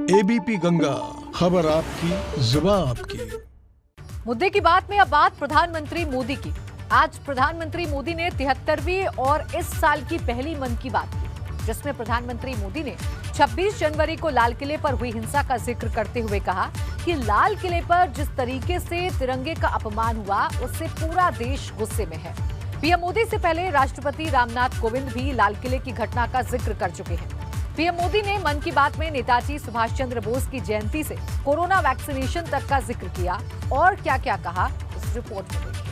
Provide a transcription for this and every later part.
ABP Ganga, खबर आपकी, जुबान आपकी। मुद्दे की बात में अब बात प्रधानमंत्री मोदी की। आज प्रधानमंत्री मोदी ने 73वीं और इस साल की पहली मन की बात की, जिसमें प्रधानमंत्री मोदी ने 26 जनवरी को लाल किले पर हुई हिंसा का जिक्र करते हुए कहा कि लाल किले पर जिस तरीके से तिरंगे का अपमान हुआ, उससे पूरा देश गुस्से में है। पीएम मोदी से पहले राष्ट्रपति रामनाथ कोविंद भी लाल किले की घटना का जिक्र कर चुके हैं। पीएम मोदी ने मन की बात में नेताजी सुभाष चंद्र बोस की जयंती से कोरोना वैक्सीनेशन तक का जिक्र किया और क्या क्या कहा, इस रिपोर्ट में देखिए।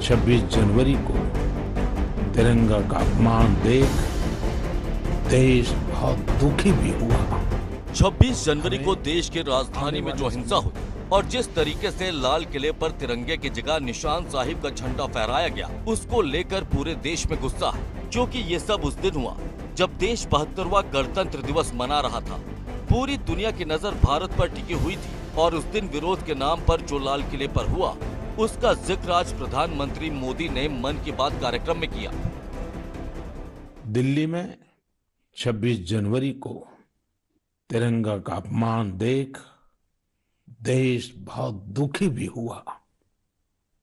26 जनवरी को तिरंगा का अपमान देख देश बहुत दुखी भी हुआ। 26 जनवरी को देश की राजधानी में जो हिंसा हुई और जिस तरीके से लाल किले पर तिरंगे की जगह निशान साहिब का झंडा फहराया गया, उसको लेकर पूरे देश में गुस्सा है, क्योंकि ये सब उस दिन हुआ जब देश 72वां गणतंत्र दिवस मना रहा था। पूरी दुनिया की नजर भारत पर टिकी हुई थी और उस दिन विरोध के नाम पर जो लाल किले पर हुआ, उसका जिक्र आज प्रधानमंत्री मोदी ने मन की बात कार्यक्रम में किया। दिल्ली में 26 जनवरी को तिरंगा का अपमान देख देश बहुत दुखी भी हुआ।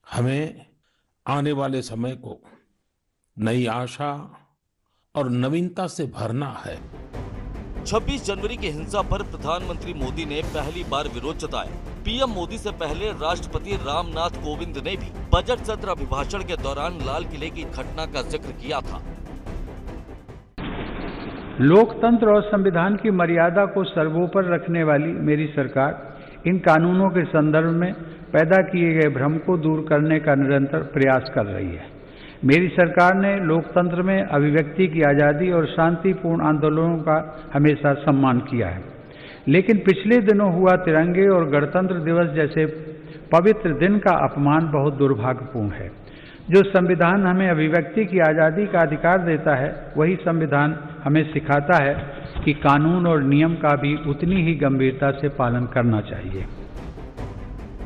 हमें आने वाले समय को नई आशा और नवीनता से भरना है। 26 जनवरी की हिंसा पर प्रधानमंत्री मोदी ने पहली बार विरोध जताया। पीएम मोदी से पहले राष्ट्रपति रामनाथ कोविंद ने भी बजट सत्र अभिभाषण के दौरान लाल किले की घटना का जिक्र किया था। लोकतंत्र और संविधान की मर्यादा को सर्वोपरि रखने वाली मेरी सरकार इन कानूनों के संदर्भ में पैदा किए गए भ्रम को दूर करने का निरंतर प्रयास कर रही है। मेरी सरकार ने लोकतंत्र में अभिव्यक्ति की आज़ादी और शांतिपूर्ण आंदोलनों का हमेशा सम्मान किया है, लेकिन पिछले दिनों हुआ तिरंगे और गणतंत्र दिवस जैसे पवित्र दिन का अपमान बहुत दुर्भाग्यपूर्ण है। जो संविधान हमें अभिव्यक्ति की आज़ादी का अधिकार देता है, वही संविधान हमें सिखाता है कि कानून और नियम का भी उतनी ही गंभीरता से पालन करना चाहिए।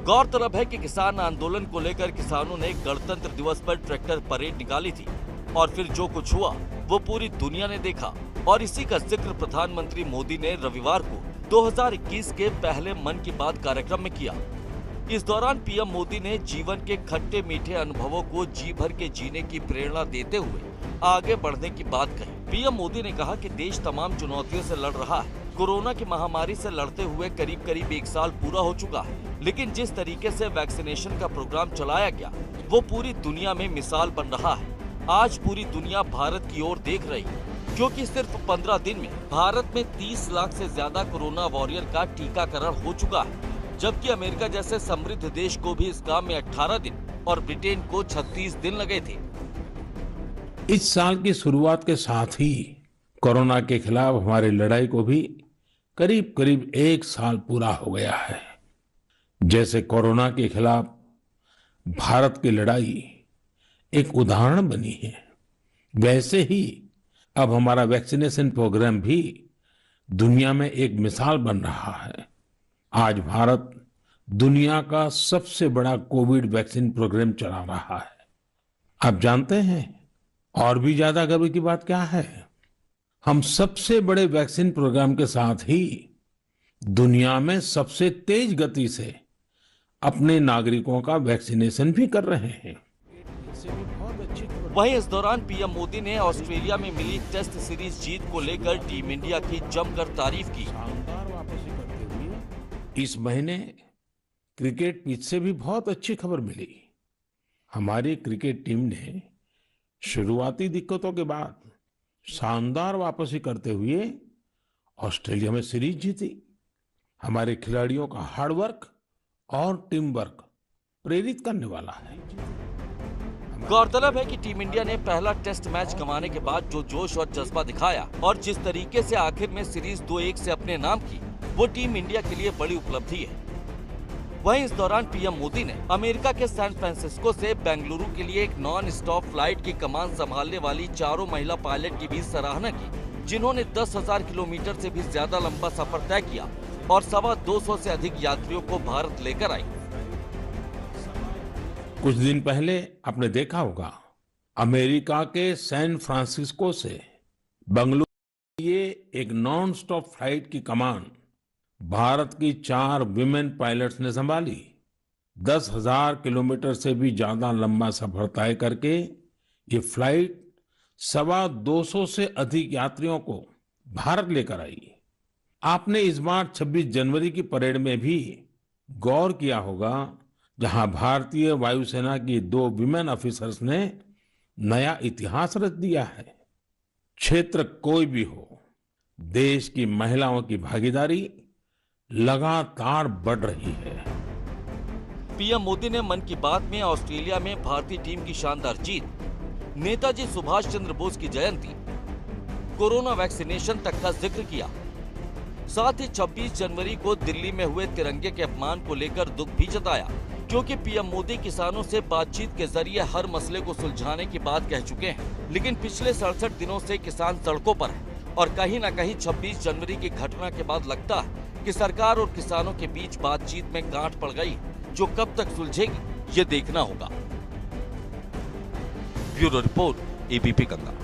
गौरतलब है कि किसान आंदोलन को लेकर किसानों ने गणतंत्र दिवस पर ट्रैक्टर परेड निकाली थी और फिर जो कुछ हुआ वो पूरी दुनिया ने देखा और इसी का जिक्र प्रधानमंत्री मोदी ने रविवार को 2021 के पहले मन की बात कार्यक्रम में किया। इस दौरान पीएम मोदी ने जीवन के खट्टे मीठे अनुभवों को जी भर के जीने की प्रेरणा देते हुए आगे बढ़ने की बात कही। पीएम मोदी ने कहा कि देश तमाम चुनौतियों से लड़ रहा है। कोरोना की महामारी से लड़ते हुए करीब करीब 1 साल पूरा हो चुका है, लेकिन जिस तरीके से वैक्सीनेशन का प्रोग्राम चलाया गया, वो पूरी दुनिया में मिसाल बन रहा है। आज पूरी दुनिया भारत की ओर देख रही है, क्योंकि सिर्फ 15 दिन में भारत में 30 लाख से ज्यादा कोरोना वॉरियर का टीकाकरण हो चुका है, जबकि अमेरिका जैसे समृद्ध देश को भी इस काम में 18 दिन और ब्रिटेन को 36 दिन लगे थे। इस साल की शुरुआत के साथ ही कोरोना के खिलाफ हमारी लड़ाई को भी करीब करीब 1 साल पूरा हो गया है। जैसे कोरोना के खिलाफ भारत की लड़ाई एक उदाहरण बनी है, वैसे ही अब हमारा वैक्सीनेशन प्रोग्राम भी दुनिया में एक मिसाल बन रहा है। आज भारत दुनिया का सबसे बड़ा कोविड वैक्सीन प्रोग्राम चला रहा है। आप जानते हैं और भी ज्यादा गर्व की बात क्या है? हम सबसे बड़े वैक्सीन प्रोग्राम के साथ ही दुनिया में सबसे तेज गति से अपने नागरिकों का वैक्सीनेशन भी कर रहे हैं। वहीं इस दौरान पीएम मोदी ने ऑस्ट्रेलिया में मिली टेस्ट सीरीज जीत को लेकर टीम इंडिया की जमकर तारीफ की। इस महीने क्रिकेट पिच से भी बहुत अच्छी खबर मिली। हमारी क्रिकेट टीम ने शुरुआती दिक्कतों के बाद शानदार वापसी करते हुए ऑस्ट्रेलिया में सीरीज जीती। हमारे खिलाड़ियों का हार्डवर्क और टीम वर्क प्रेरित करने वाला है। गौरतलब है कि टीम इंडिया ने पहला टेस्ट मैच गंवाने के बाद जो जोश और जज्बा दिखाया और जिस तरीके से आखिर में सीरीज 2-1 से अपने नाम की, वो टीम इंडिया के लिए बड़ी उपलब्धि है। वहीं इस दौरान पीएम मोदी ने अमेरिका के सैन फ्रांसिस्को से बेंगलुरु के लिए एक नॉन स्टॉप फ्लाइट की कमान संभालने वाली 4 महिला पायलट की भी सराहना की, जिन्होंने 10,000 किलोमीटर से भी ज्यादा लंबा सफर तय किया और 225 से अधिक यात्रियों को भारत लेकर आई। कुछ दिन पहले आपने देखा होगा, अमेरिका के सैन फ्रांसिस्को से बंगलुरु के लिए एक नॉन स्टॉप फ्लाइट की कमान भारत की 4 विमेन पायलट्स ने संभाली। 10,000 किलोमीटर से भी ज्यादा लंबा सफर तय करके ये फ्लाइट 250 से अधिक यात्रियों को भारत लेकर आई। आपने इस बार 26 जनवरी की परेड में भी गौर किया होगा, जहां भारतीय वायुसेना की 2 विमेन ऑफिसर्स ने नया इतिहास रच दिया है। क्षेत्र कोई भी हो, देश की महिलाओं की भागीदारी लगातार बढ़ रही है। पीएम मोदी ने मन की बात में ऑस्ट्रेलिया में भारतीय टीम की शानदार जीत, नेताजी सुभाष चंद्र बोस की जयंती, कोरोना वैक्सीनेशन तक का जिक्र किया। साथ ही 26 जनवरी को दिल्ली में हुए तिरंगे के अपमान को लेकर दुख भी जताया, क्योंकि पीएम मोदी किसानों से बातचीत के जरिए हर मसले को सुलझाने की बात कह चुके हैं। लेकिन पिछले 67 दिनों से किसान सड़कों पर हैं और कहीं न कहीं 26 जनवरी की घटना के बाद लगता है कि सरकार और किसानों के बीच बातचीत में गांठ पड़ गई, जो कब तक सुलझेगी ये देखना होगा। Bureau report, ABP Ganga.